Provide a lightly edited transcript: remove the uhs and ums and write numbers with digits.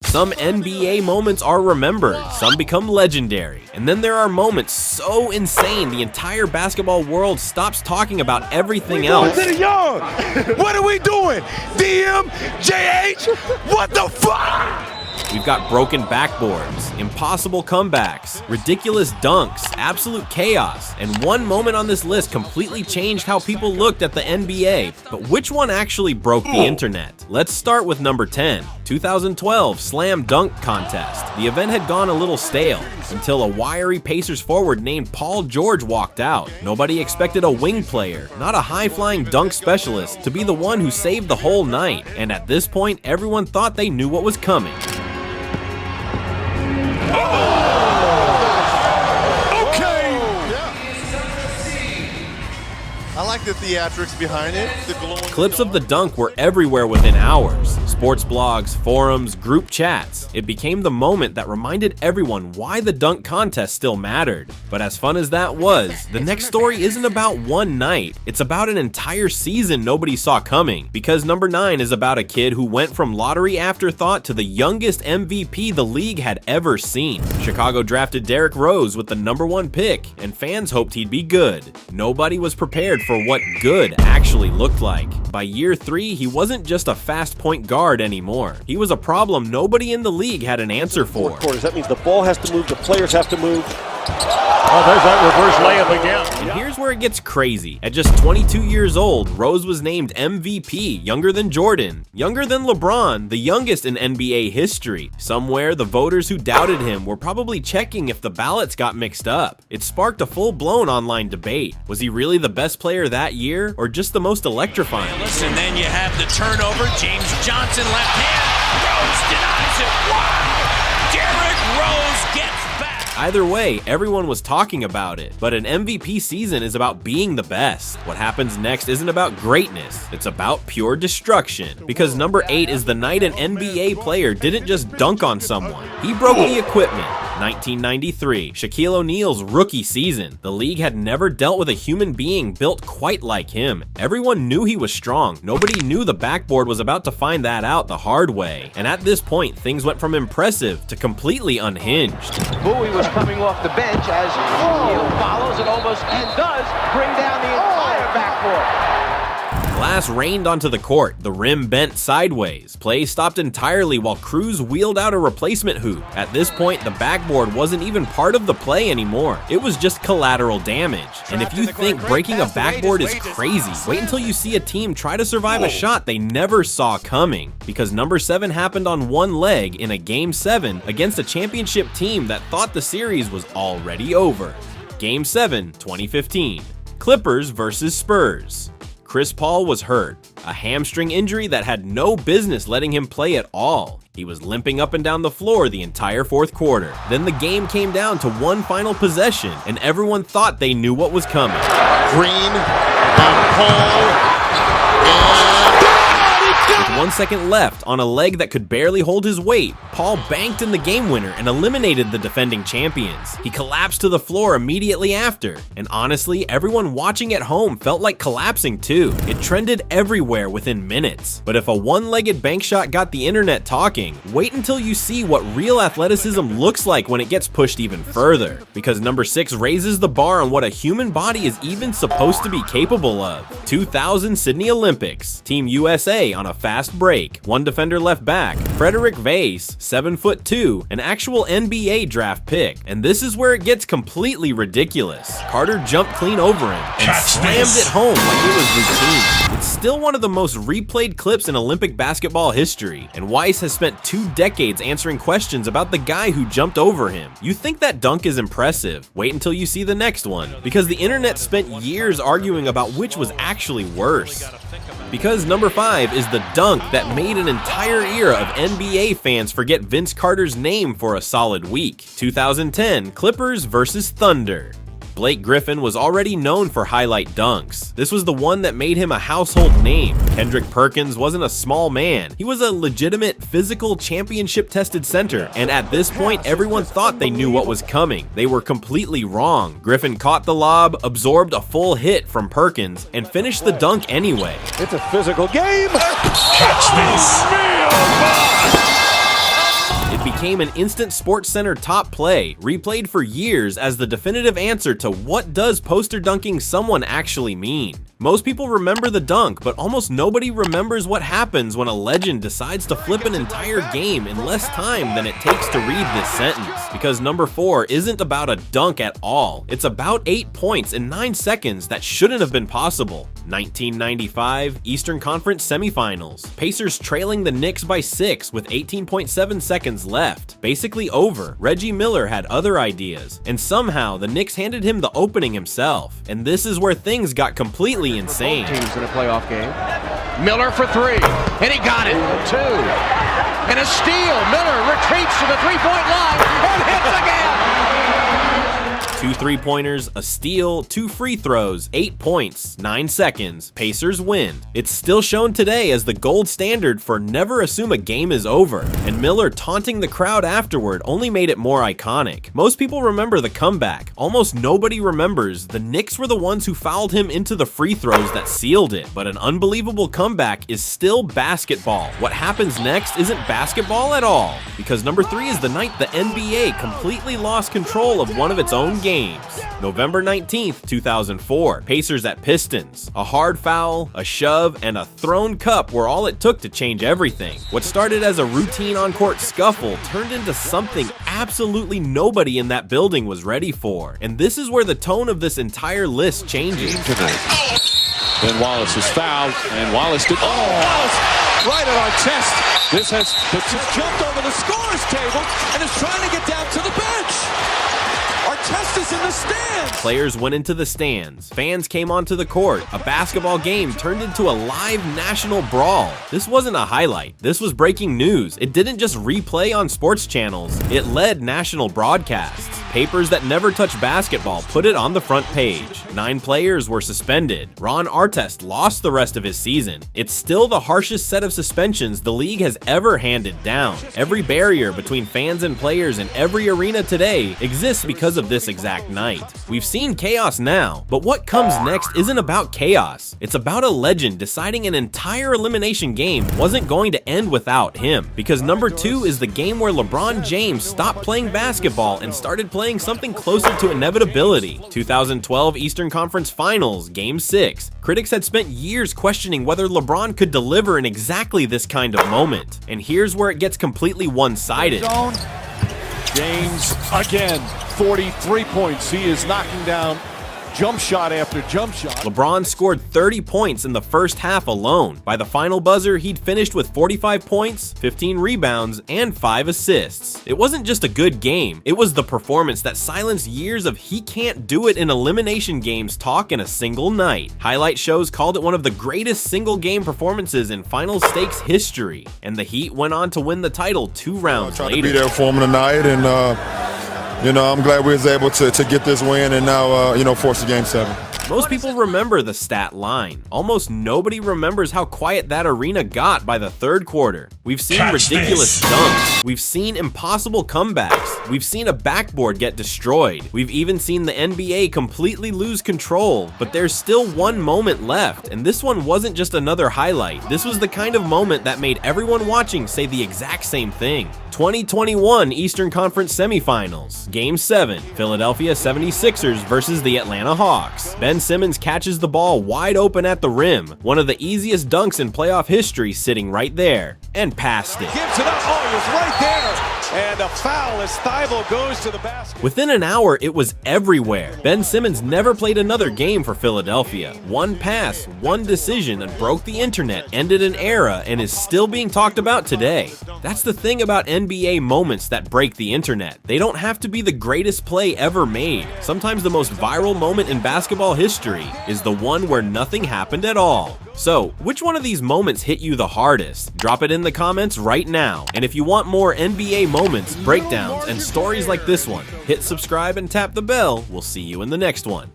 Some NBA moments are remembered, some become legendary, and then there are moments so insane the entire basketball world stops talking about everything else. To the young. What are we doing? DM, JH, what the fuck? We've got broken backboards, impossible comebacks, ridiculous dunks, absolute chaos, and one moment on this list completely changed how people looked at the NBA. But which one actually broke the internet? Let's start with number 10, 2012 Slam Dunk Contest. The event had gone a little stale until a wiry Pacers forward named Paul George walked out. Nobody expected a wing player, not a high-flying dunk specialist, to be the one who saved the whole night. And at this point, everyone thought they knew what was coming. I like the theatrics behind it. Clips of the dunk were everywhere within hours. Sports blogs, forums, group chats. It became the moment that reminded everyone why the dunk contest still mattered. But as fun as that was, the next story isn't about one night. It's about an entire season nobody saw coming. Because number 9 is about a kid who went from lottery afterthought to the youngest MVP the league had ever seen. Chicago drafted Derrick Rose with the number 1 pick, and fans hoped he'd be good. Nobody was prepared for what good actually looked like. By year 3, he wasn't just a fast point guard anymore. He was a problem nobody in the league had an answer for. That means the ball has to move, the players have to move. Oh, there's that reverse layup again. And here's where it gets crazy. At just 22 years old, Rose was named MVP, younger than Jordan, younger than LeBron, the youngest in NBA history. Somewhere, the voters who doubted him were probably checking if the ballots got mixed up. It sparked a full-blown online debate. Was he really the best player that year, or just the most electrifying? And then you have the turnover. James Johnson left hand. Rose denies it. Wow! Derrick Rose gets back. Either way, everyone was talking about it, but an MVP season is about being the best. What happens next isn't about greatness, it's about pure destruction. Because number 8 is the night an NBA player didn't just dunk on someone, he broke the equipment. 1993, Shaquille O'Neal's rookie season. The league had never dealt with a human being built quite like him. Everyone knew he was strong. Nobody knew the backboard was about to find that out the hard way. And at this point, things went from impressive to completely unhinged. Bowie was coming off the bench as O'Neal follows and almost does bring down the entire backboard. Glass rained onto the court, the rim bent sideways. Play stopped entirely while crews wheeled out a replacement hoop. At this point, the backboard wasn't even part of the play anymore. It was just collateral damage. And if you think breaking a backboard is crazy, wait until you see a team try to survive a shot they never saw coming. Because number 7 happened on one leg in a Game 7 against a championship team that thought the series was already over. Game 7, 2015. Clippers versus Spurs. Chris Paul was hurt, a hamstring injury that had no business letting him play at all. He was limping up and down the floor the entire fourth quarter. Then the game came down to one final possession, and everyone thought they knew what was coming. Green and Paul. With 1 second left on a leg that could barely hold his weight, Paul banked in the game winner and eliminated the defending champions. He collapsed to the floor immediately after, and honestly, everyone watching at home felt like collapsing too. It trended everywhere within minutes. But if a one-legged bank shot got the internet talking, wait until you see what real athleticism looks like when it gets pushed even further. Because number 6 raises the bar on what a human body is even supposed to be capable of. 2000 Sydney Olympics, Team USA on a fast break. One defender left back, Frederick Vase, 7'2", an actual NBA draft pick. And this is where it gets completely ridiculous. Carter jumped clean over him and slammed it home like it was routine. It's still one of the most replayed clips in Olympic basketball history, and Weiss has spent 2 decades answering questions about the guy who jumped over him. You think that dunk is impressive? Wait until you see the next one, because the internet spent years arguing about which was actually worse. Because number 5 is the dunk that made an entire era of NBA fans forget Vince Carter's name for a solid week. 2010 Clippers versus Thunder. Blake Griffin was already known for highlight dunks. This was the one that made him a household name. Kendrick Perkins wasn't a small man. He was a legitimate, physical, championship-tested center, and at this point, everyone thought they knew what was coming. They were completely wrong. Griffin caught the lob, absorbed a full hit from Perkins, and finished the dunk anyway. It's a physical game. Catch this. became an instant SportsCenter top play, replayed for years as the definitive answer to what does poster dunking someone actually mean. Most people remember the dunk, but almost nobody remembers what happens when a legend decides to flip an entire game in less time than it takes to read this sentence. Because number 4 isn't about a dunk at all. It's about 8 points in 9 seconds that shouldn't have been possible. 1995 Eastern Conference Semifinals. Pacers trailing the Knicks by 6 with 18.7 seconds left. Basically over. Reggie Miller had other ideas, and somehow the Knicks handed him the opening himself. And this is where things got completely insane. Teams in a playoff game. Miller for 3, and he got it. 2, and a steal. Miller retreats to the three-point line and hits again. 2 3-pointers, a steal, 2 free throws, 8 points, 9 seconds. Pacers win. It's still shown today as the gold standard for never assume a game is over, and Miller taunting the crowd afterward only made it more iconic. Most people remember the comeback. Almost nobody remembers the Knicks were the ones who fouled him into the free throws that sealed it. But an unbelievable comeback is still basketball. What happens next isn't basketball at all, because number 3 is the night the NBA completely lost control of one of its own games. November 19th, 2004, Pacers at Pistons. A hard foul, a shove, and a thrown cup were all it took to change everything. What started as a routine on-court scuffle turned into something absolutely nobody in that building was ready for. And this is where the tone of this entire list changes. Then Wallace is fouled, and Wallace did. Wallace right at Artest. This has jumped over the scorer's table and is trying to get down to the bench. Artest is in the stands. Players went into the stands. Fans came onto the court. A basketball game turned into a live national brawl. This wasn't a highlight. This was breaking news. It didn't just replay on sports channels. It led national broadcasts. Papers that never touch basketball put it on the front page. 9 players were suspended. Ron Artest lost the rest of his season. It's still the harshest set of suspensions the league has ever handed down. Every barrier between fans and players in every arena today exists because of this exact night. We've seen chaos now, but what comes next isn't about chaos. It's about a legend deciding an entire elimination game wasn't going to end without him. Because number 2 is the game where LeBron James stopped playing basketball and started playing something closer to inevitability. 2012 Eastern Conference Finals, Game 6. Critics had spent years questioning whether LeBron could deliver in exactly this kind of moment. And here's where it gets completely one-sided. James again, 43 points. He is knocking down jump shot after jump shot. LeBron scored 30 points in the first half alone. By the final buzzer, he'd finished with 45 points, 15 rebounds, and 5 assists. It wasn't just a good game, it was the performance that silenced years of he can't do it in elimination games talk in a single night. Highlight shows called it one of the greatest single game performances in final stakes history, and the Heat went on to win the title 2 rounds later. Trying to be there for him tonight, and I'm glad we was able to get this win and now, force the Game 7. Most people remember the stat line. Almost nobody remembers how quiet that arena got by the third quarter. We've seen ridiculous dunks. We've seen impossible comebacks. We've seen a backboard get destroyed. We've even seen the NBA completely lose control. But there's still one moment left, and this one wasn't just another highlight. This was the kind of moment that made everyone watching say the exact same thing. 2021 Eastern Conference Semifinals, Game 7, Philadelphia 76ers versus the Atlanta Hawks. Ben Simmons catches the ball wide open at the rim, one of the easiest dunks in playoff history sitting right there, and passed it. Gives it up. Oh, he was right there. And a foul as Thibault goes to the basket. Within an hour, it was everywhere. Ben Simmons never played another game for Philadelphia. One pass, one decision, and broke the internet, ended an era, and is still being talked about today. That's the thing about NBA moments that break the internet. They don't have to be the greatest play ever made. Sometimes the most viral moment in basketball history is the one where nothing happened at all. So, which one of these moments hit you the hardest? Drop it in the comments right now. And if you want more NBA moments, breakdowns, and stories like this one, hit subscribe and tap the bell. We'll see you in the next one.